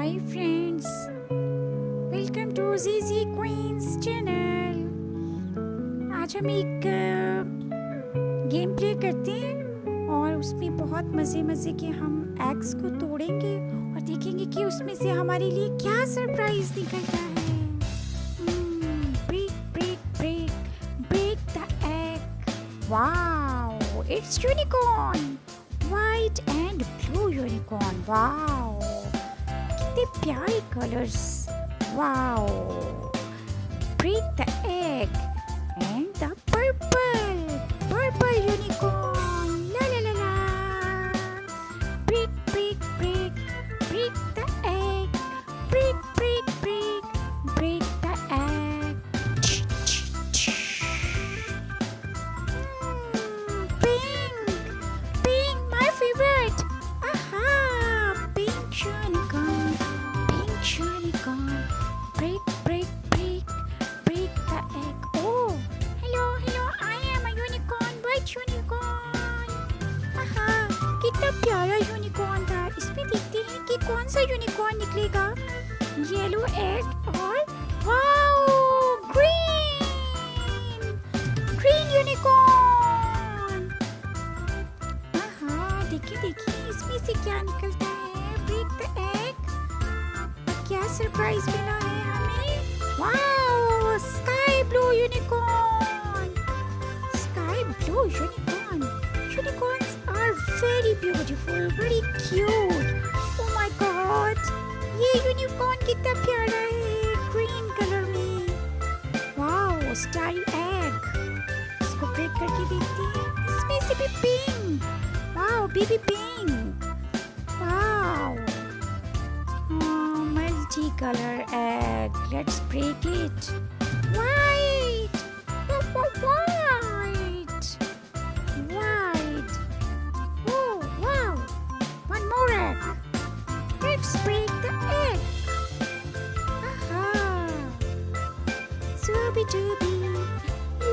Hi friends, welcome to जीजी queen's channel. आज हम एक गेम प्ले करते हैं और उसमें बहुत मज़े के हम एग्स को तोड़ेंगे और देखेंगे कि उसमें से हमारे लिए क्या सरप्राइज निकलता है। Break the egg. Wow, it's unicorn, white and blue unicorn. Wow, कितने प्यारे colours. Wow, break the egg and the purple unicorn. La la la la. Break the egg. Break the egg. Pink, my favorite. Aha, pink unicorn. Break the egg. Oh, hello, I am a unicorn, white unicorn. Aha, कितना प्यारा unicorn था। इसमें देखते हैं कि कौन सा unicorn निकलेगा। येलो एग और वाओ, ग्रीन यूनिकॉर्न। देखिए इसमें से क्या निकलता है। Break the egg. क्या सरप्राइज मिला है हमें। Wow, sky blue unicorn. Unicorns are very beautiful, very cute. Oh my god, ये यूनिकॉर्न कितना प्यारा है ग्रीन कलर में। Wow, starry egg. इसको ब्रेक करके देखते हैं। इसमें से भी pink. Wow, baby pink. Wow. Multicolor egg. Let's break it. White. White. Oh, wow. One more egg. Let's break the egg. Aha. Zooby dooby.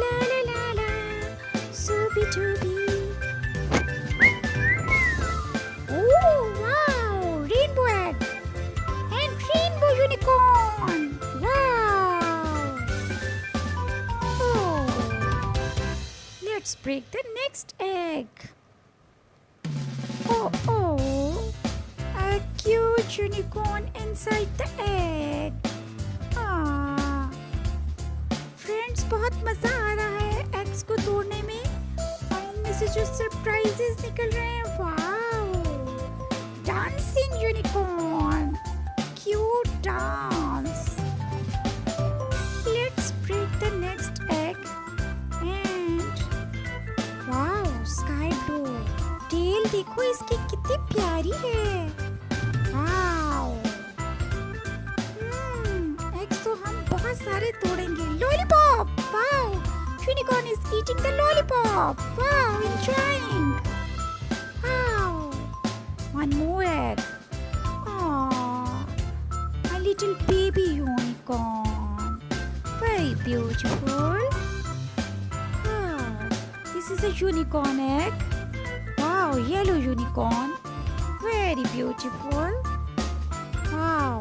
La la la la. Zooby dooby. Unicorn! Wow! Oh! Let's break the next egg. Oh! A cute unicorn inside the egg. Friends, बहुत मजा आ रहा है eggs को तोड़ने में और इनमें से जो सरप्राइजेस निकल रहे हैं। Wow! Dancing unicorn. Cute dance. Let's break the next egg and wow, sky blue. Tail देखो इसकी कितनी प्यारी है। Wow. Eggs तो हम बहुत सारे तोड़ेंगे। Lollipop. Wow. Unicorn is eating the lollipop. Wow, enjoying. Wow. One more egg. Little baby unicorn, very beautiful. This is a unicorn egg. Wow, yellow unicorn, very beautiful. Wow.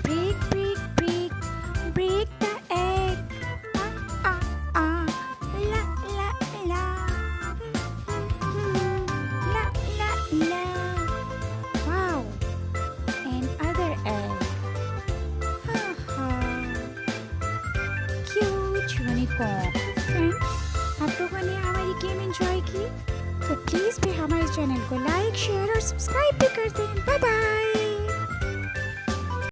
Break the egg. La la la. La la la. Wow. And other egg. Cute unicorn. Friends, आप लोगों ने हमारी game enjoy की तो please भी हमारे channel को like, share और सब्सक्राइब भी कर दें। Bye bye.